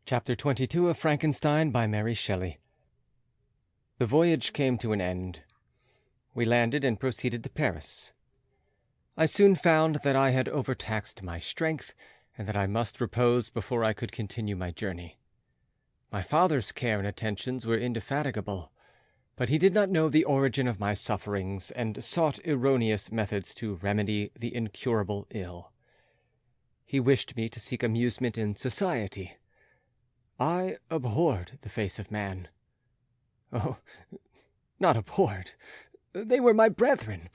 Chapter 22 of Frankenstein by Mary Shelley. The voyage came to an end. We landed and proceeded to Paris. I soon found that I had overtaxed my strength, and that I must repose before I could continue my journey. My father's care and attentions were indefatigable, but he did not know the origin of my sufferings, and sought erroneous methods to remedy the incurable ill. He wished me to seek amusement in society. I abhorred the face of man. Oh, not abhorred. They were my brethren,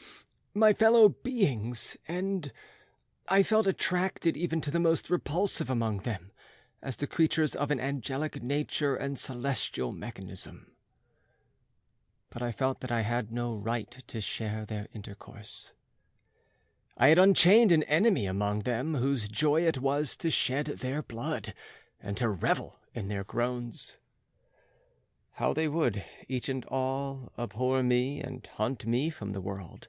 my fellow beings, and I felt attracted even to the most repulsive among them, as to creatures of an angelic nature and celestial mechanism. But I felt that I had no right to share their intercourse. I had unchained an enemy among them whose joy it was to shed their blood and to revel in their groans. How they would, each and all, abhor me and hunt me from the world,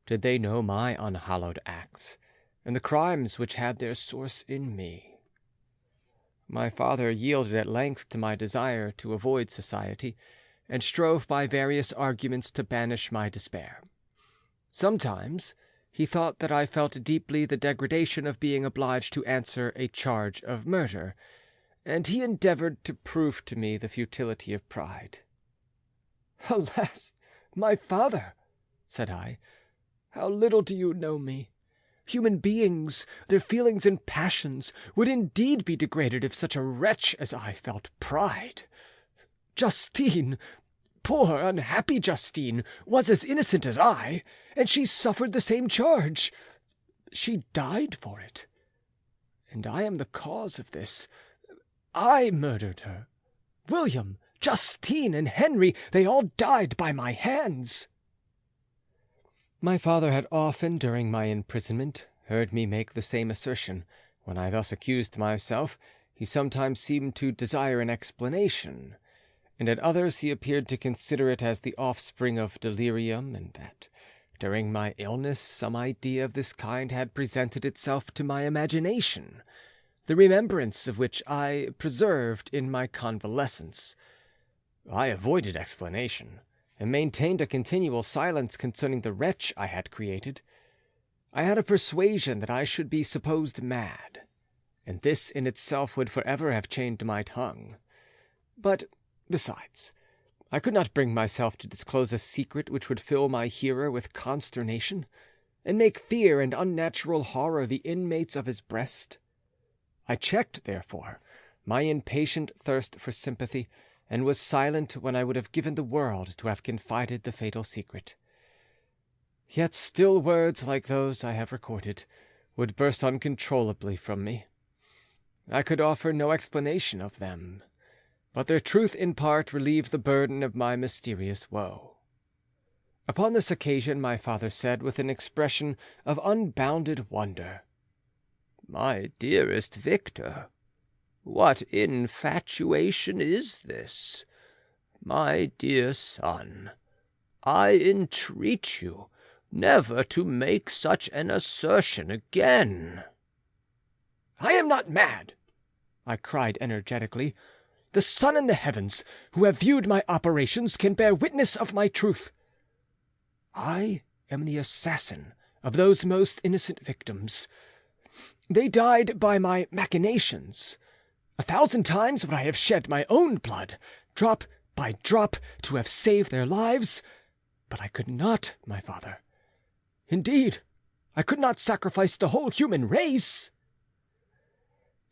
did they know my unhallowed acts, and the crimes which had their source in me. My father yielded at length to my desire to avoid society, and strove by various arguments to banish my despair. Sometimes he thought that I felt deeply the degradation of being obliged to answer a charge of murder, and he endeavored to prove to me the futility of pride. "Alas, my father," said I, "how little do you know me! Human beings, their feelings and passions, would indeed be degraded if such a wretch as I felt pride. Justine, poor unhappy Justine, was as innocent as I, and she suffered the same charge. She died for it, and I am the cause of this. I murdered her. William, Justine, and Henry, they all died by my hands." My father had often, during my imprisonment, heard me make the same assertion. When I thus accused myself, he sometimes seemed to desire an explanation, and at others he appeared to consider it as the offspring of delirium, and that, during my illness, some idea of this kind had presented itself to my imagination, the remembrance of which I preserved in my convalescence. I avoided explanation, and maintained a continual silence concerning the wretch I had created. I had a persuasion that I should be supposed mad, and this in itself would forever have chained my tongue. But, besides, I could not bring myself to disclose a secret which would fill my hearer with consternation, and make fear and unnatural horror the inmates of his breast. I checked, therefore, my impatient thirst for sympathy, and was silent when I would have given the world to have confided the fatal secret. Yet still words like those I have recorded would burst uncontrollably from me. I could offer no explanation of them, but their truth in part relieved the burden of my mysterious woe. Upon this occasion my father said, with an expression of unbounded wonder, "My dearest Victor, what infatuation is this? My dear son, I entreat you never to make such an assertion again." "I am not mad," I cried energetically. "The sun and the heavens, who have viewed my operations, can bear witness of my truth. I am the assassin of those most innocent victims. They died by my machinations. 1,000 times would I have shed my own blood, drop by drop, to have saved their lives, but I could not, my father. Indeed, I could not sacrifice the whole human race."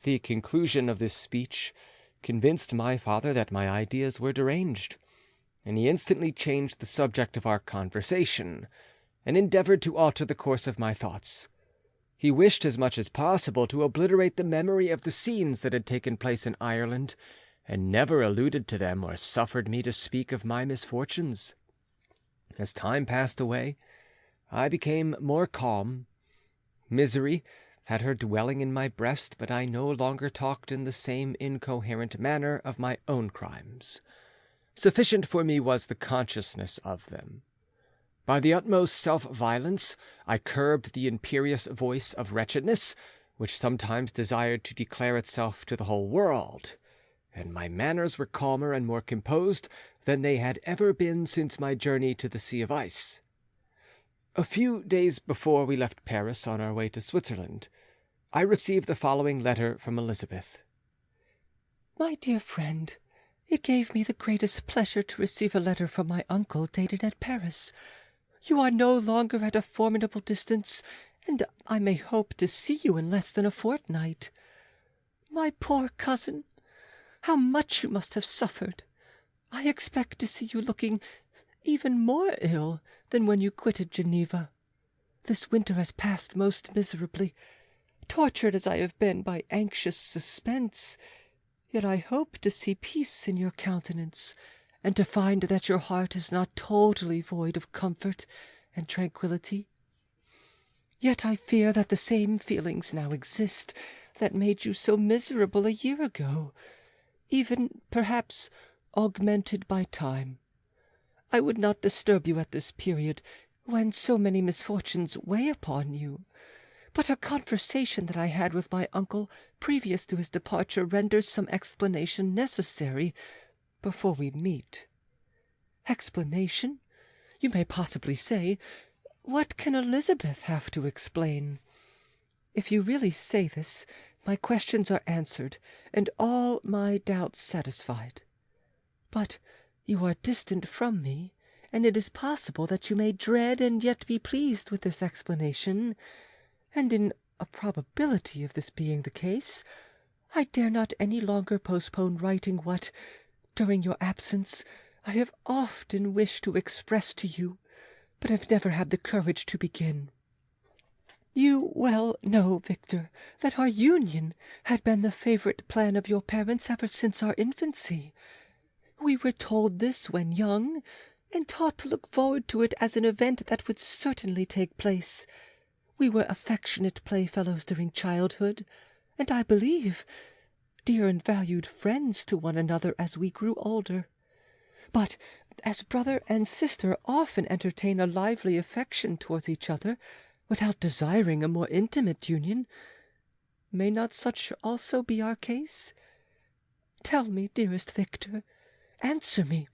The conclusion of this speech convinced my father that my ideas were deranged, and he instantly changed the subject of our conversation, and endeavored to alter the course of my thoughts. He wished as much as possible to obliterate the memory of the scenes that had taken place in Ireland, and never alluded to them or suffered me to speak of my misfortunes. As time passed away, I became more calm. Misery had her dwelling in my breast, but I no longer talked in the same incoherent manner of my own crimes. Sufficient for me was the consciousness of them. By the utmost self-violence I curbed the imperious voice of wretchedness, which sometimes desired to declare itself to the whole world, and my manners were calmer and more composed than they had ever been since my journey to the Sea of Ice. A few days before we left Paris on our way to Switzerland, I received the following letter from Elizabeth. My dear friend, it gave me the greatest pleasure to receive a letter from my uncle dated at Paris. You are no longer at a formidable distance, and I may hope to see you in less than a fortnight. My poor cousin, how much you must have suffered! I expect to see you looking even more ill than when you quitted Geneva. This winter has passed most miserably, tortured as I have been by anxious suspense. Yet I hope to see peace in your countenance, and to find that your heart is not totally void of comfort and tranquillity. Yet I fear that the same feelings now exist that made you so miserable a year ago, even, perhaps, augmented by time. I would not disturb you at this period, when so many misfortunes weigh upon you, but a conversation that I had with my uncle previous to his departure renders some explanation necessary before we meet. Explanation? You may possibly say, what can Elizabeth have to explain? If you really say this, my questions are answered, and all my doubts satisfied. But you are distant from me, and it is possible that you may dread and yet be pleased with this explanation, and in a probability of this being the case, I dare not any longer postpone writing what, during your absence, I have often wished to express to you, but have never had the courage to begin. You well know, Victor, that our union had been the favourite plan of your parents ever since our infancy. We were told this when young, and taught to look forward to it as an event that would certainly take place. We were affectionate playfellows during childhood, and I believe dear and valued friends to one another as we grew older. But as brother and sister often entertain a lively affection towards each other, without desiring a more intimate union, may not such also be our case? Tell me, dearest Victor, answer me,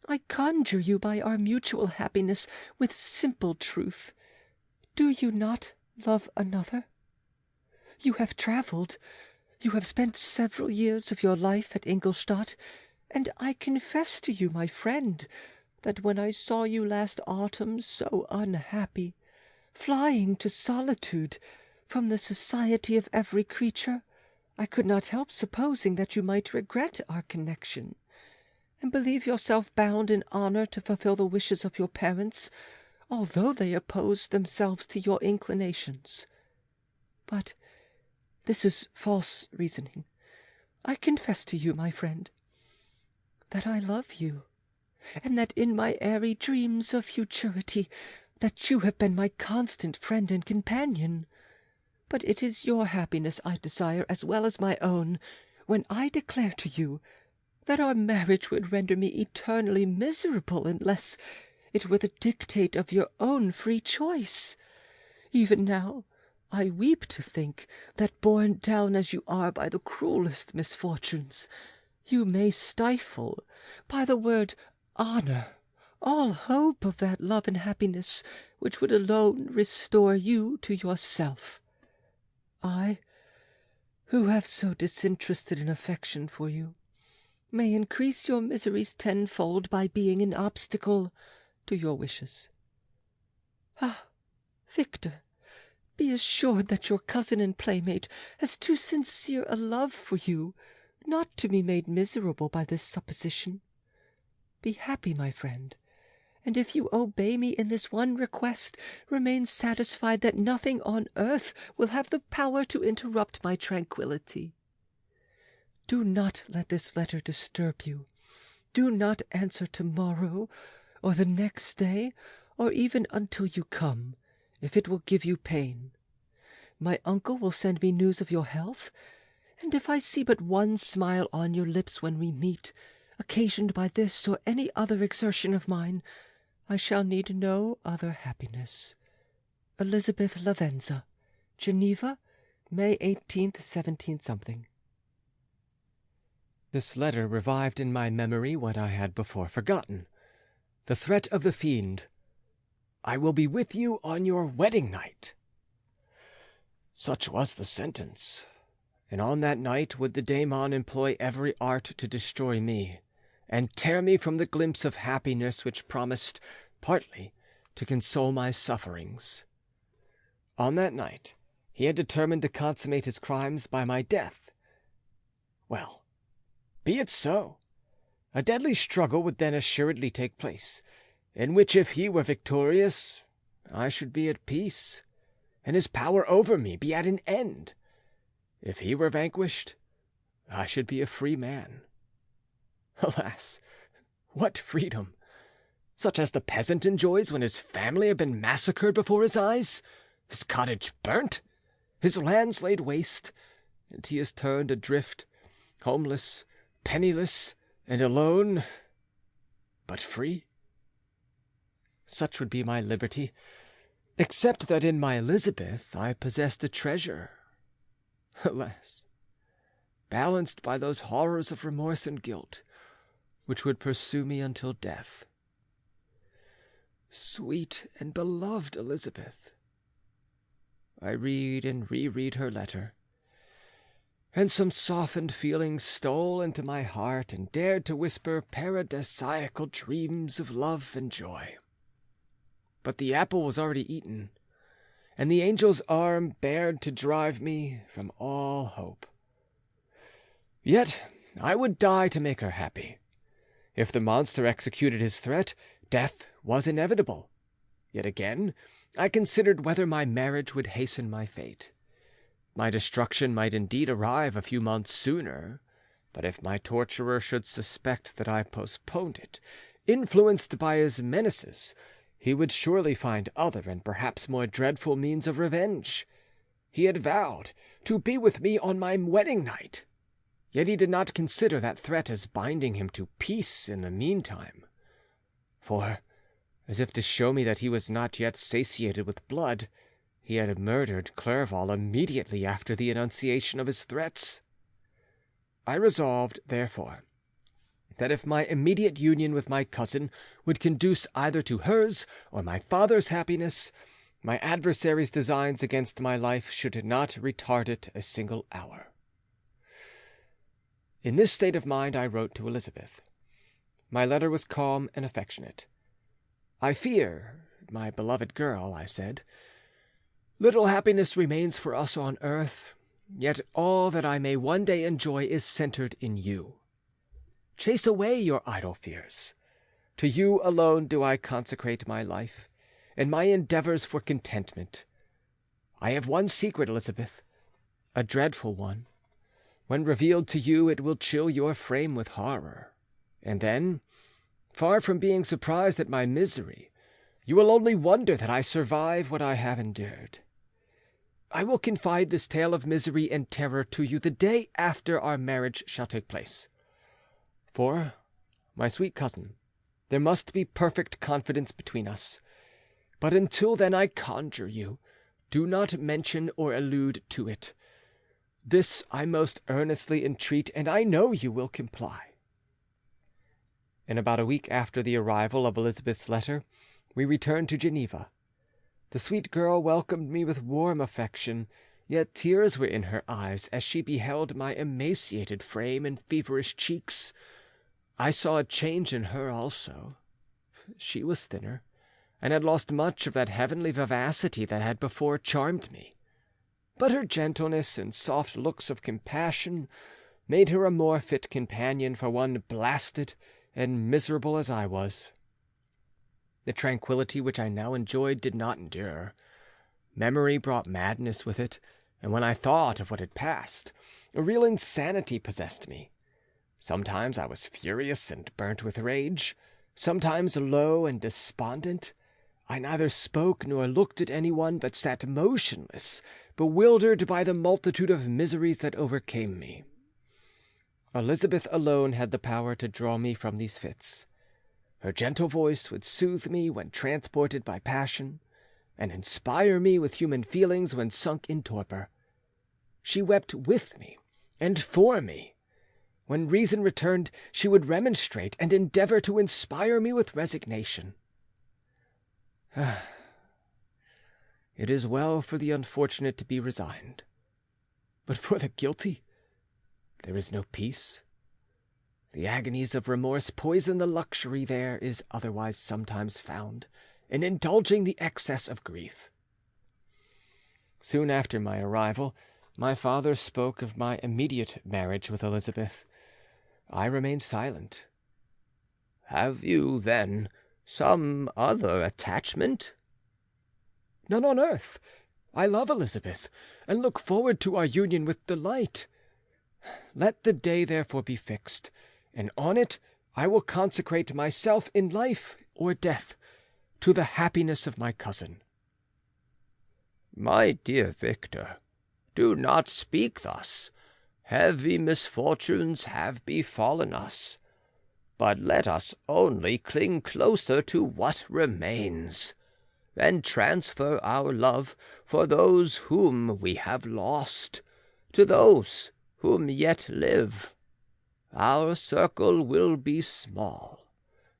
I conjure you by our mutual happiness, with simple truth. Do you not love another? You have travelled, you have spent several years of your life at Ingolstadt, and I confess to you, my friend, that when I saw you last autumn so unhappy, flying to solitude from the society of every creature, I could not help supposing that you might regret our connection, and believe yourself bound in honour to fulfil the wishes of your parents, although they opposed themselves to your inclinations. But this is false reasoning. I confess to you, my friend, that I love you, and that in my airy dreams of futurity that you have been my constant friend and companion. But it is your happiness I desire as well as my own, when I declare to you that our marriage would render me eternally miserable unless it were the dictate of your own free choice. Even now I weep to think that, borne down as you are by the cruellest misfortunes, you may stifle, by the word honour, all hope of that love and happiness which would alone restore you to yourself. I, who have so disinterested an affection for you, may increase your miseries tenfold by being an obstacle to your wishes. Ah, Victor, be assured that your cousin and playmate has too sincere a love for you not to be made miserable by this supposition. Be happy, my friend, and if you obey me in this one request, remain satisfied that nothing on earth will have the power to interrupt my tranquillity. Do not let this letter disturb you. Do not answer tomorrow, or the next day, or even until you come, if it will give you pain. My uncle will send me news of your health, and if I see but one smile on your lips when we meet, occasioned by this or any other exertion of mine, I shall need no other happiness. Elizabeth Lavenza, Geneva, May 18th, 17 something. This letter revived in my memory what I had before forgotten. The threat of the fiend. "I will be with you on your wedding night." Such was the sentence, and on that night would the daemon employ every art to destroy me, and tear me from the glimpse of happiness which promised, partly, to console my sufferings. On that night he had determined to consummate his crimes by my death. Well, be it so. A deadly struggle would then assuredly take place, in which if he were victorious, I should be at peace, and his power over me be at an end. If he were vanquished, I should be a free man. Alas, what freedom! Such as the peasant enjoys when his family have been massacred before his eyes, his cottage burnt, his lands laid waste, and he is turned adrift, homeless, penniless, and alone, but free. Such would be my liberty, except that in my Elizabeth I possessed a treasure. Alas, balanced by those horrors of remorse and guilt, which would pursue me until death. Sweet and beloved Elizabeth! I read and reread her letter, and some softened feelings stole into my heart and dared to whisper paradisiacal dreams of love and joy. But the apple was already eaten, and the angel's arm bared to drive me from all hope. Yet I would die to make her happy. If the monster executed his threat, death was inevitable. Yet again, I considered whether my marriage would hasten my fate. My destruction might indeed arrive a few months sooner, but if my torturer should suspect that I postponed it, influenced by his menaces, he would surely find other and perhaps more dreadful means of revenge. He had vowed to be with me on my wedding night, yet he did not consider that threat as binding him to peace in the meantime. For, as if to show me that he was not yet satiated with blood, he had murdered Clerval immediately after the enunciation of his threats. I resolved, therefore, that if my immediate union with my cousin would conduce either to hers or my father's happiness, my adversary's designs against my life should not retard it a single hour. In this state of mind I wrote to Elizabeth. My letter was calm and affectionate. "I fear, my beloved girl," I said, "little happiness remains for us on earth, yet all that I may one day enjoy is centered in you. Chase away your idle fears. To you alone do I consecrate my life, and my endeavours for contentment. I have one secret, Elizabeth, a dreadful one. When revealed to you, it will chill your frame with horror, and then, far from being surprised at my misery, you will only wonder that I survive what I have endured. I will confide this tale of misery and terror to you the day after our marriage shall take place. For, my sweet cousin, there must be perfect confidence between us. But until then I conjure you, do not mention or allude to it. This I most earnestly entreat, and I know you will comply." In about a week after the arrival of Elizabeth's letter, we returned to Geneva. The sweet girl welcomed me with warm affection, yet tears were in her eyes as she beheld my emaciated frame and feverish cheeks. I saw a change in her also. She was thinner, and had lost much of that heavenly vivacity that had before charmed me. But her gentleness and soft looks of compassion made her a more fit companion for one blasted and miserable as I was. The tranquillity which I now enjoyed did not endure. Memory brought madness with it, and when I thought of what had passed, a real insanity possessed me. Sometimes I was furious and burnt with rage, sometimes low and despondent. I neither spoke nor looked at anyone, but sat motionless, bewildered by the multitude of miseries that overcame me. Elizabeth alone had the power to draw me from these fits. Her gentle voice would soothe me when transported by passion, and inspire me with human feelings when sunk in torpor. She wept with me and for me. When reason returned, she would remonstrate and endeavour to inspire me with resignation. It is well for the unfortunate to be resigned, but for the guilty there is no peace. The agonies of remorse poison the luxury there is otherwise sometimes found in indulging the excess of grief. Soon after my arrival, my father spoke of my immediate marriage with Elizabeth. I remained silent. "Have you, then, some other attachment?" "None on earth. I love Elizabeth, and look forward to our union with delight. Let the day therefore be fixed, and on it I will consecrate myself in life or death to the happiness of my cousin." "My dear Victor, do not speak thus. Heavy misfortunes have befallen us, but let us only cling closer to what remains, and transfer our love for those whom we have lost to those whom yet live. Our circle will be small,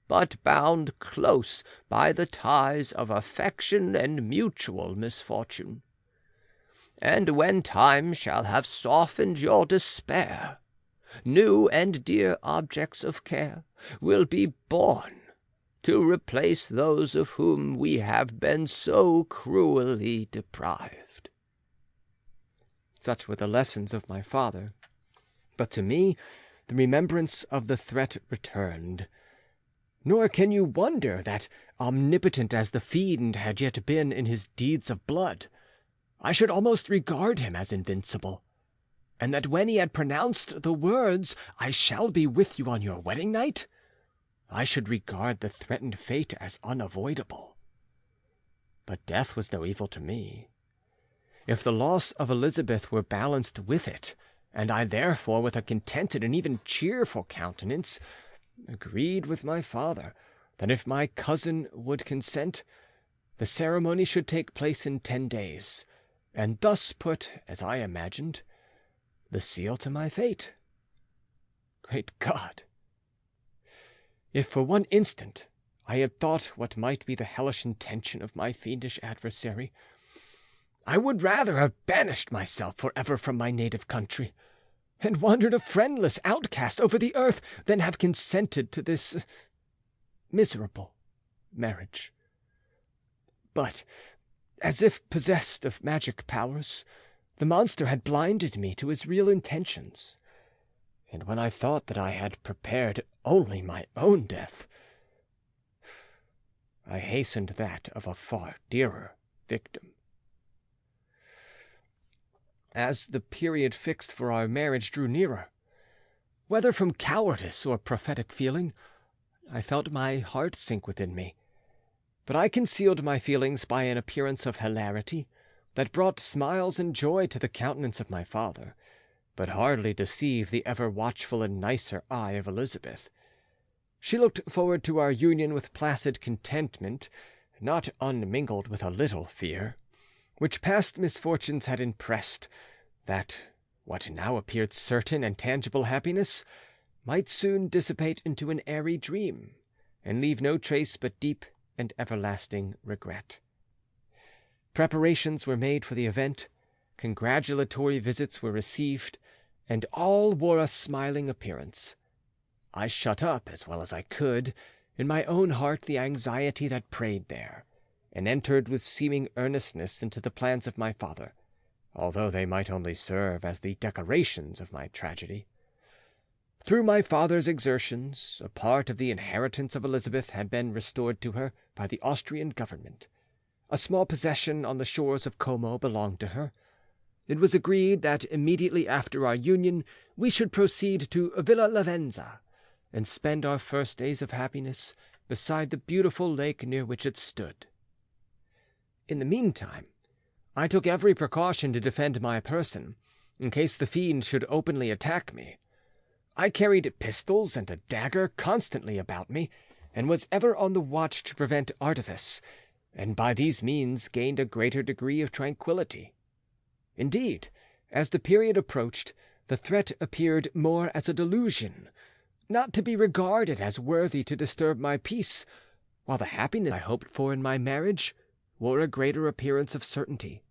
but bound close by the ties of affection and mutual misfortune. And when time shall have softened your despair, new and dear objects of care will be born to replace those of whom we have been so cruelly deprived." Such were the lessons of my father, but to me the remembrance of the threat returned. Nor can you wonder that, omnipotent as the fiend had yet been in his deeds of blood, I should almost regard him as invincible, and that when he had pronounced the words, "I shall be with you on your wedding night," I should regard the threatened fate as unavoidable. But death was no evil to me. If the loss of Elizabeth were balanced with it, and I therefore, with a contented and even cheerful countenance, agreed with my father that if my cousin would consent, the ceremony should take place in 10 days, and thus put, as I imagined, the seal to my fate. Great God! If for one instant I had thought what might be the hellish intention of my fiendish adversary, I would rather have banished myself forever from my native country, and wandered a friendless outcast over the earth, than have consented to this miserable marriage. But, as if possessed of magic powers, the monster had blinded me to his real intentions, and when I thought that I had prepared only my own death, I hastened that of a far dearer victim. As the period fixed for our marriage drew nearer, whether from cowardice or prophetic feeling, I felt my heart sink within me, but I concealed my feelings by an appearance of hilarity that brought smiles and joy to the countenance of my father, but hardly deceived the ever watchful and nicer eye of Elizabeth. She looked forward to our union with placid contentment, not unmingled with a little fear, which past misfortunes had impressed, that what now appeared certain and tangible happiness might soon dissipate into an airy dream, and leave no trace but deep and everlasting regret. Preparations were made for the event, congratulatory visits were received, and all wore a smiling appearance. I shut up, as well as I could, in my own heart the anxiety that preyed there, and entered with seeming earnestness into the plans of my father, although they might only serve as the decorations of my tragedy. Through my father's exertions, a part of the inheritance of Elizabeth had been restored to her by the Austrian government. A small possession on the shores of Como belonged to her. It was agreed that immediately after our union we should proceed to Villa Lavenza, and spend our first days of happiness beside the beautiful lake near which it stood. In the meantime, I took every precaution to defend my person, in case the fiend should openly attack me. I carried pistols and a dagger constantly about me, and was ever on the watch to prevent artifice, and by these means gained a greater degree of tranquillity. Indeed, as the period approached, The threat appeared more as a delusion, not to be regarded as worthy to disturb my peace, while the happiness I hoped for in my marriage wore a greater appearance of certainty,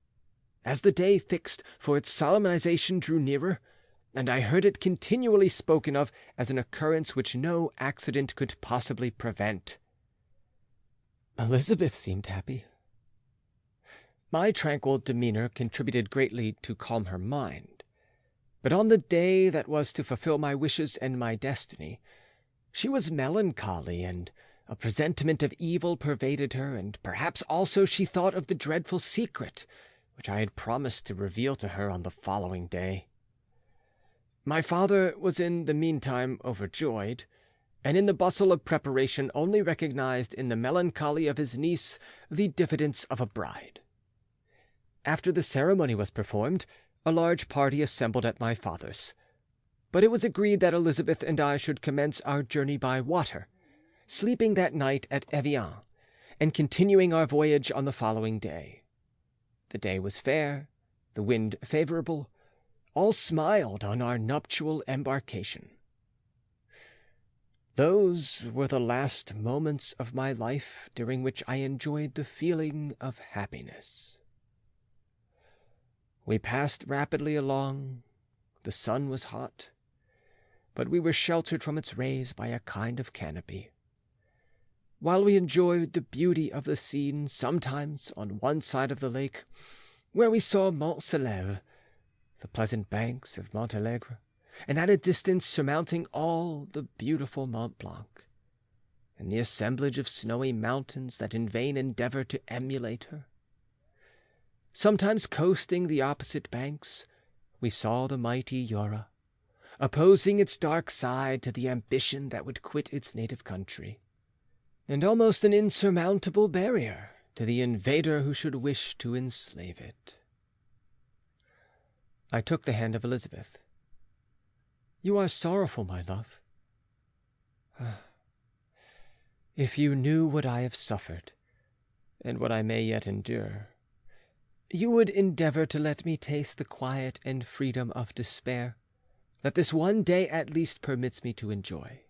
as the day fixed for its solemnization drew nearer, and I heard it continually spoken of as an occurrence which no accident could possibly prevent. Elizabeth seemed happy. My tranquil demeanor contributed greatly to calm her mind, but on the day that was to fulfill my wishes and my destiny, she was melancholy, and a presentiment of evil pervaded her, and perhaps also she thought of the dreadful secret which I had promised to reveal to her on the following day. My father was in the meantime overjoyed, and in the bustle of preparation only recognized in the melancholy of his niece the diffidence of a bride. After the ceremony was performed, a large party assembled at my father's, but it was agreed that Elizabeth and I should commence our journey by water, sleeping that night at Evian, and continuing our voyage on the following day. The day was fair, the wind favourable, all smiled on our nuptial embarkation. Those were the last moments of my life during which I enjoyed the feeling of happiness. We passed rapidly along. The sun was hot, but we were sheltered from its rays by a kind of canopy. While we enjoyed the beauty of the scene, sometimes on one side of the lake, where we saw Mont Saleve, the pleasant banks of Montalegre, and at a distance surmounting all the beautiful Mont Blanc, and the assemblage of snowy mountains that in vain endeavour to emulate her. Sometimes coasting the opposite banks, we saw the mighty Jura, opposing its dark side to the ambition that would quit its native country, and almost an insurmountable barrier to the invader who should wish to enslave it. I took the hand of Elizabeth. "You are sorrowful, my love. If you knew what I have suffered, and what I may yet endure, you would endeavour to let me taste the quiet and freedom of despair that this one day at least permits me to enjoy."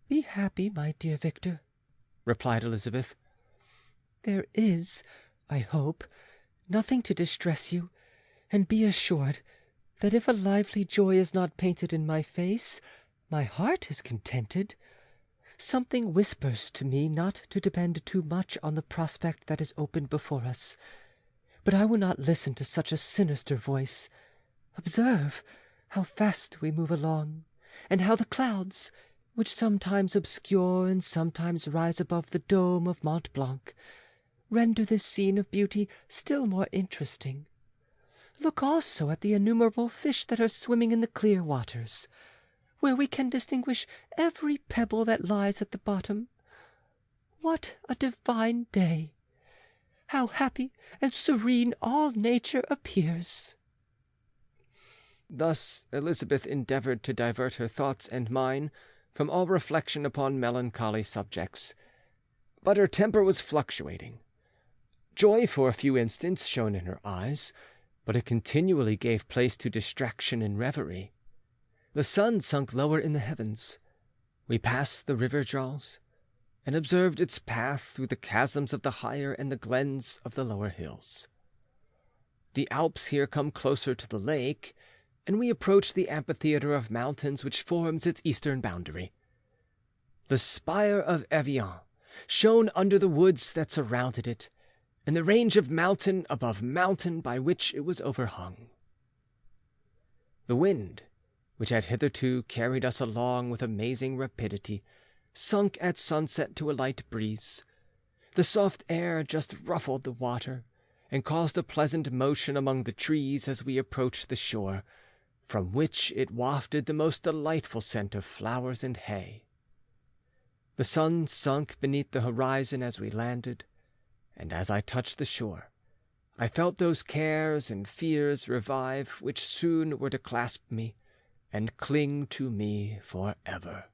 "Be happy, my dear Victor," replied Elizabeth. "There is, I hope, nothing to distress you, and be assured that if a lively joy is not painted in my face, my heart is contented. Something whispers to me not to depend too much on the prospect that is opened before us, but I will not listen to such a sinister voice. Observe how fast we move along, and how the clouds, which sometimes obscure and sometimes rise above the dome of Mont Blanc, render this scene of beauty still more interesting. Look also at the innumerable fish that are swimming in the clear waters, where we can distinguish every pebble that lies at the bottom. What a divine day! How happy and serene all nature appears!" Thus Elizabeth endeavoured to divert her thoughts and mine from all reflection upon melancholy subjects, but her temper was fluctuating. Joy for a few instants shone in her eyes, but it continually gave place to distraction and reverie. The sun sunk lower in the heavens. We passed the river Draws, and observed its path through the chasms of the higher and the glens of the lower hills. The Alps here come closer to the lake, and we approach the amphitheatre of mountains which forms its eastern boundary. The spire of Evian shone under the woods that surrounded it, and the range of mountain above mountain by which it was overhung. The wind, which had hitherto carried us along with amazing rapidity, sunk at sunset to a light breeze. The soft air just ruffled the water, and caused a pleasant motion among the trees as we approached the shore, from which it wafted the most delightful scent of flowers and hay. The sun sunk beneath the horizon as we landed, and as I touched the shore, I felt those cares and fears revive which soon were to clasp me and cling to me for ever.